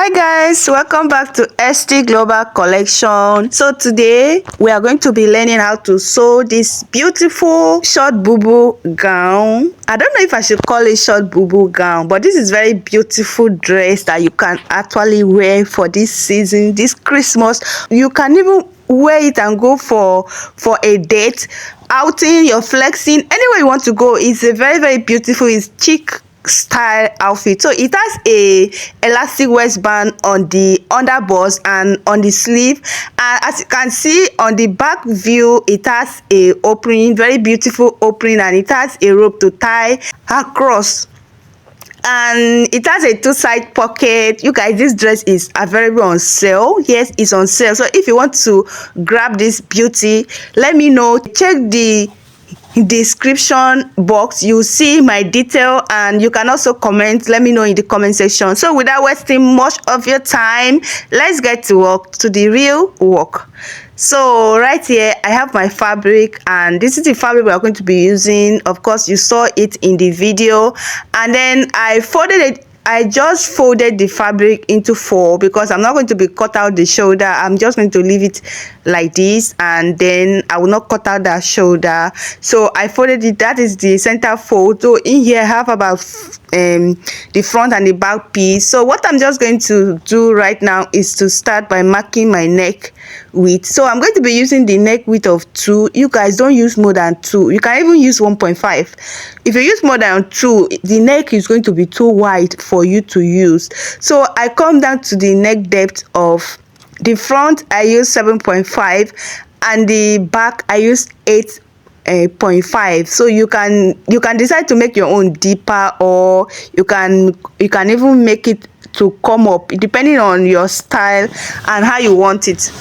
Hi guys, welcome back to ST Global Collection. So today we are going to be learning how to sew this beautiful short bubu gown. I don't know if I should call it short bubu gown, but this is very beautiful dress that you can actually wear for this season, this Christmas. You can even wear it and go for a date, outing, you're flexing, anywhere you want to go. It's a very beautiful, it's chic style outfit. So it has a elastic waistband on the underbust and on the sleeve, and as you can see on the back view, it has a opening, very beautiful opening, and it has a rope to tie across, and it has a two-side pocket. You guys, this dress is available on sale. Yes, it's on sale. So if you want to grab this beauty, let me know. Check the description box, you see my detail, and you can also comment. Let me know in the comment section. So without wasting much of your time, let's get to work, to the real work. So right here I have my fabric, and this is the fabric we are going to be using. Of course, you saw it in the video, and then I folded it. I just folded the fabric into four because I'm not going to be cut out the shoulder. I'm just going to leave it like this, and then I will not cut out that shoulder. So I folded it. That is the center fold. So in here I have about the front and the back piece. So what I'm just going to do right now is to start by marking my neck width. So I'm going to be using the neck width of 2. You guys, don't use more than 2. You can even use 1.5. If you use more than 2, the neck is going to be too wide for you to use. So I come down to the neck depth of the front. I use 7.5, and the back I use 8.5. So you can decide to make your own deeper, or you can even make it to come up depending on your style and how you want it.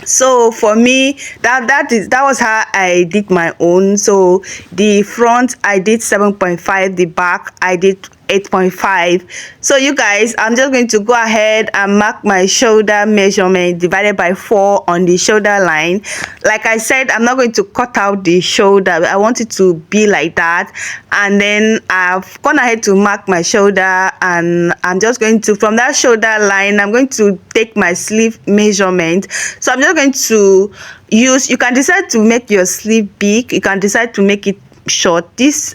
So for me, that was how I did my own. So the front I did 7.5, the back I did 8.5. So you guys, I'm just going to go ahead and mark my shoulder measurement divided by 4 on the shoulder line. Like I said, I'm not going to cut out the shoulder. I want it to be like that. And then I've gone ahead to mark my shoulder, and I'm just going to, from that shoulder line, I'm going to take my sleeve measurement. So I'm just going to use, you can decide to make your sleeve big, you can decide to make it short. This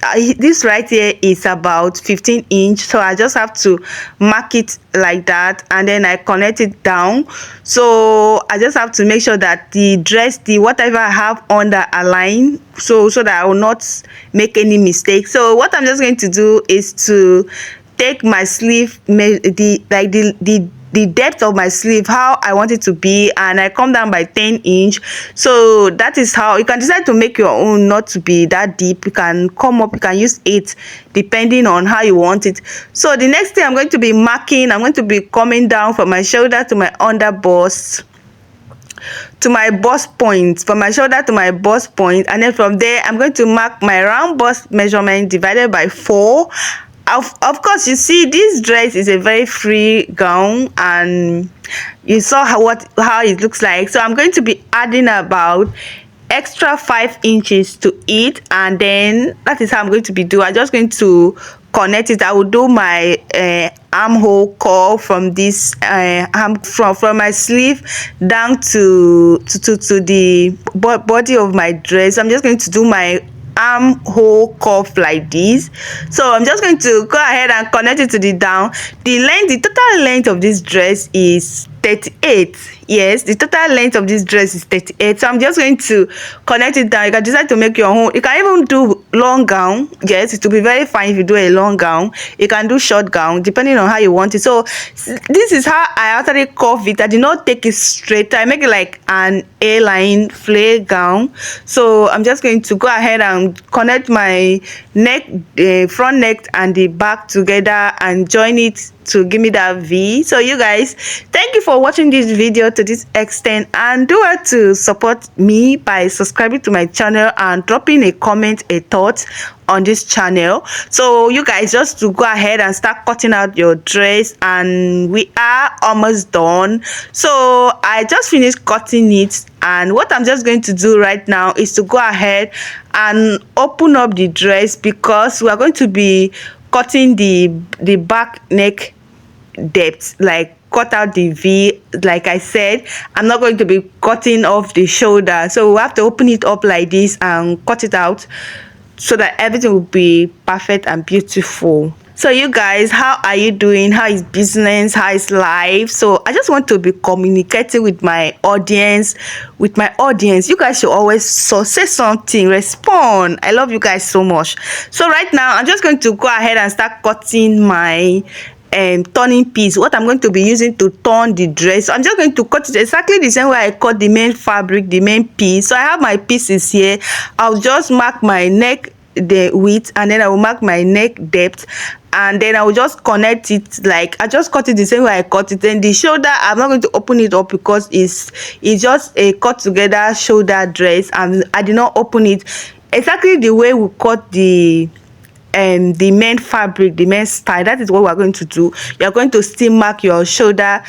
right here is about 15 inch, so I just have to mark it like that, and then I connect it down. So I just have to make sure that the dress, the whatever I have under, align, so that I will not make any mistakes. So what I'm just going to do is to take my sleeve, the depth of my sleeve, how I want it to be, and I come down by 10 inch. So that is how you can decide to make your own, not to be that deep. You can come up, you can use 8 depending on how you want it. So the next thing I'm going to be marking, I'm going to be coming down from my shoulder to my under bust, to my bust point, from my shoulder to my bust point, and then from there I'm going to mark my round bust measurement divided by 4. Of course, you see this dress is a very free gown, and you saw how it looks like. So I'm going to be adding about extra 5 inches to it, and then that is how I'm going to be doing. I'm just going to connect it. I will do my armhole curl from this from my sleeve down to the body of my dress. I'm just going to do my armhole cuff like this. So I'm just going to go ahead and connect it to the down. The total length of this dress is 38. Yes, the total length of this dress is 38. So I'm just going to connect it down. You can decide to make your own. You can even do long gown. Yes, it will be very fine if you do a long gown. You can do short gown depending on how you want it. So this is how I actually curve it. I did not take it straight. I make it like an A-line flare gown. So I'm just going to go ahead and connect my neck, front neck and the back together, and join it to give me that V. So you guys, thank you for watching this video to this extent, and do well to support me by subscribing to my channel and dropping a comment, a thought on this channel. So you guys, just to go ahead and start cutting out your dress, and we are almost done. So I just finished cutting it, and what I'm just going to do right now is to go ahead and open up the dress, because we are going to be cutting the back neck depth, like cut out the V. Like I said, I'm not going to be cutting off the shoulder, so we have to open it up like this and cut it out so that everything will be perfect and beautiful. So you guys, how are you doing? How is business? How is life? So I just want to be communicating with my audience. You guys should always say something, respond. I love you guys so much. So right now I'm just going to go ahead and start cutting my turning piece, what I'm going to be using to turn the dress. I'm just going to cut it exactly the same way I cut the main fabric, the main piece. So I have my pieces here. I'll just mark my neck the width, and then I will mark my neck depth, and then I will just connect it. Like I just cut it the same way I cut it. And the shoulder, I'm not going to open it up because it's just a cut together shoulder dress, and I did not open it exactly the way we cut the main fabric, the main style. That is what we're going to do. You're going to still mark your shoulder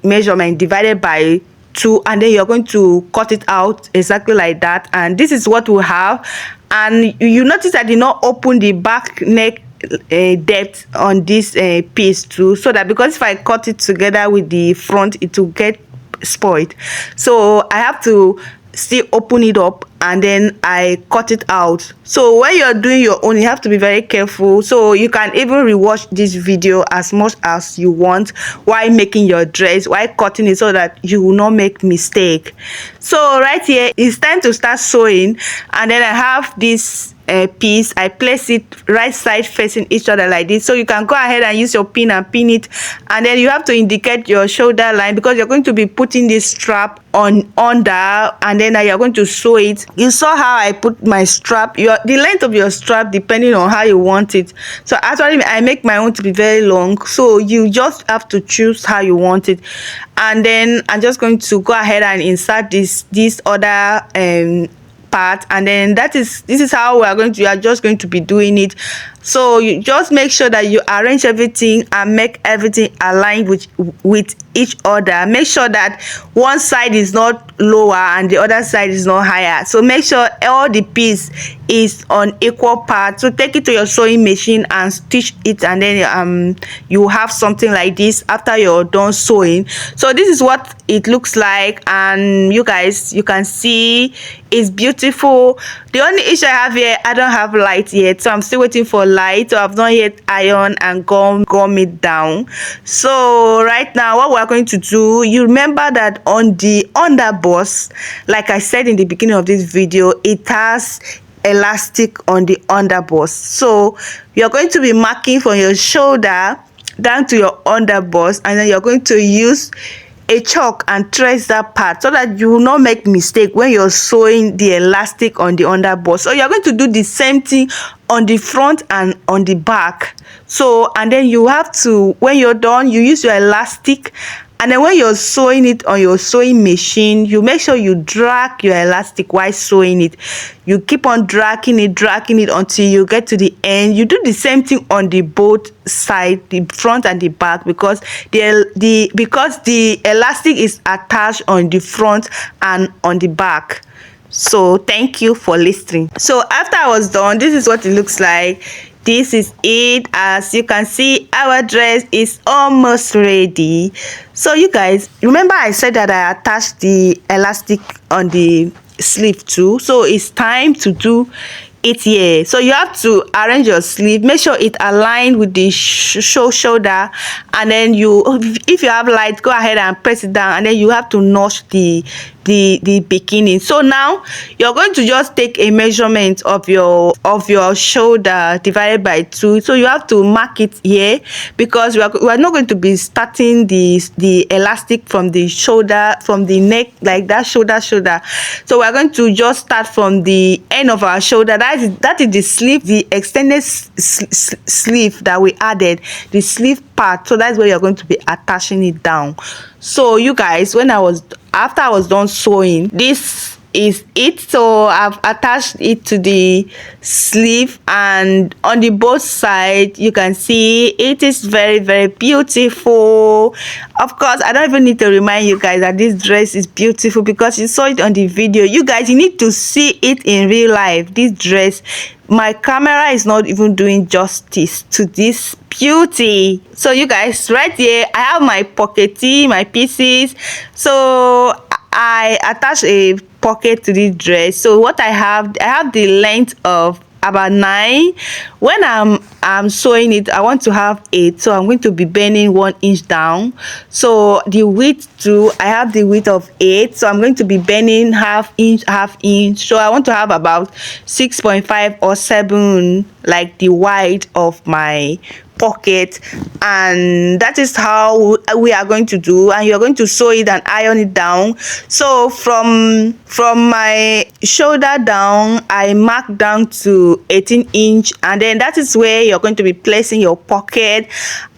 measurement divided by 2, and then you're going to cut it out exactly like that. And this is what we have. And you notice I did not open the back neck depth on this piece too, so that because if I cut it together with the front, it will get spoiled. So I have to still open it up and then I cut it out. So when you're doing your own, you have to be very careful. So you can even rewatch this video as much as you want while making your dress, while cutting it, so that you will not make mistake. So right here, it's time to start sewing. And then I have this piece. I place it right side facing each other like this. So you can go ahead and use your pin and pin it, and then you have to indicate your shoulder line because you're going to be putting this strap on under, and then you're going to sew it. You saw how I put my strap. The length of your strap depending on how you want it. So actually I make my own to be very long, so you just have to choose how you want it. And then I'm just going to go ahead and insert this other part, and then this is how you are just going to be doing it. So you just make sure that you arrange everything and make everything aligned with each other. Make sure that one side is not lower and the other side is not higher. So make sure all the piece is on equal part. So take it to your sewing machine and stitch it, and then you have something like this after you're done sewing. So this is what it looks like, and you guys, you can see it's beautiful. The only issue I have here, I don't have light yet, so I'm still waiting for light. So I've not yet iron and gum it down. So right now what we're going to do, you remember that on the underbust, like I said in the beginning of this video, it has elastic on the underbust. So you're going to be marking from your shoulder down to your underbust, and then you're going to use a chalk and trace that part so that you will not make mistake when you're sewing the elastic on the underbust. So you're going to do the same thing on the front and on the back. So, and then you have to, when you're done, you use your elastic, and then when you're sewing it on your sewing machine, you make sure you drag your elastic while sewing it. You keep on dragging it until you get to the end. You do the same thing on the both side, the front and the back, because the elastic is attached on the front and on the back. So thank you for listening. So after I was done, this is what it looks like. This is it. As you can see, our dress is almost ready. So you guys, remember I said that I attached the elastic on the sleeve too. So it's time to do it here. So you have to arrange your sleeve, make sure it aligned with the shoulder, and then if you have light, go ahead and press it down, and then you have to notch the beginning. So now you're going to just take a measurement of your shoulder divided by 2. So you have to mark it here, because we are not going to be starting the elastic from the shoulder, from the neck, like that shoulder. So we're going to just start from the end of our shoulder. That is the sleeve, the extended sleeve that we added, the sleeve part. So that's where you're going to be attaching it down. So you guys, after I was done sewing, this is it. So I've attached it to the sleeve, and on the both sides you can see it is very, very beautiful. Of course, I don't even need to remind you guys that this dress is beautiful because you saw it on the video. You guys, you need to see it in real life. This dress, my camera is not even doing justice to this beauty. So you guys, right here I have my pocket tee, my pieces. So I attach a pocket to this dress. So what I have the length of about 9. When I'm sewing it, I want to have 8, so I'm going to be bending 1 inch down. So the width too, I have the width of 8, so I'm going to be bending half inch. So I want to have about 6.5 or 7, like the wide of my pocket. And that is how we are going to do, and you're going to sew it and iron it down. So from my shoulder down, I mark down to 18 inch, and then that is where you're going to be placing your pocket.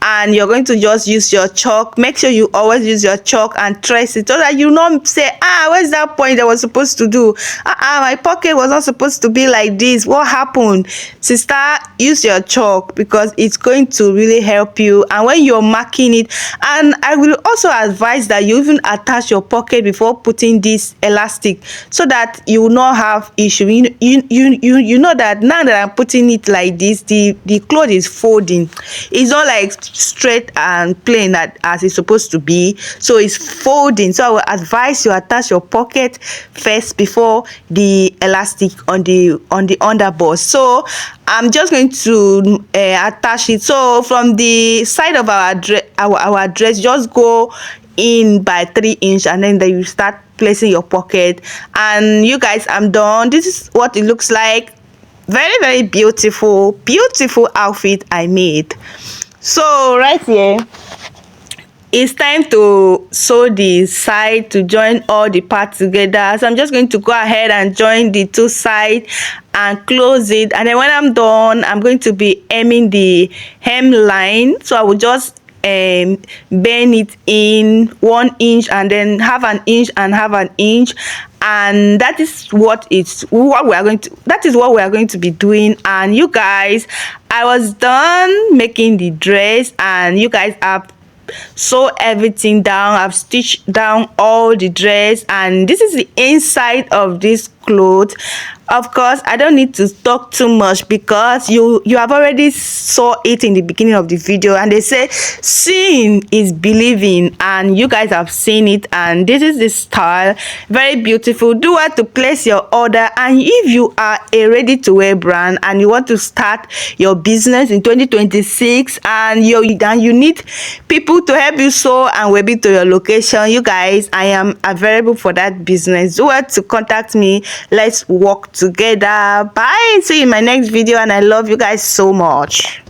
And you're going to just use your chalk. Make sure you always use your chalk and trace it, so that you don't say, where's that point I was supposed to do? My pocket was not supposed to be like this. What happened? Sister, use your chalk, because it's going to really help you. And when you're marking it, and I will also advise that you even attach your pocket before putting this elastic, so that you will not have issue. You know that now that I'm putting it like this, the cloth is folding. It's not like straight and plain that as it's supposed to be, so it's folding. So I will advise you attach your pocket first before the elastic on the underbust. So I'm just going to attach it. So from the side of our dress, just go in by 3 inch, and then you start placing your pocket. And you guys, I'm done. This is what it looks like. Very, very beautiful outfit I made. So right here, it's time to sew the side to join all the parts together. So I'm just going to go ahead and join the 2 sides and close it. And then when I'm done, I'm going to be hemming the hem line. So I will just bend it in 1 inch, and then half an inch and half an inch. And that is what we are going to be doing. And you guys, I was done making the dress, and you guys have sew everything down. I've stitched down all the dress, and this is the inside of this cloth. Of course, I don't need to talk too much, because you have already saw it in the beginning of the video, and they say seeing is believing, and you guys have seen it. And this is the style, very beautiful. Do what to place your order. And if you are a ready to wear brand and you want to start your business in 2026, and you need people to help you sew and wear it to your location, you guys, I am available for that business. Do what to contact me. Let's work together. Bye. See you in my next video, and I love you guys so much.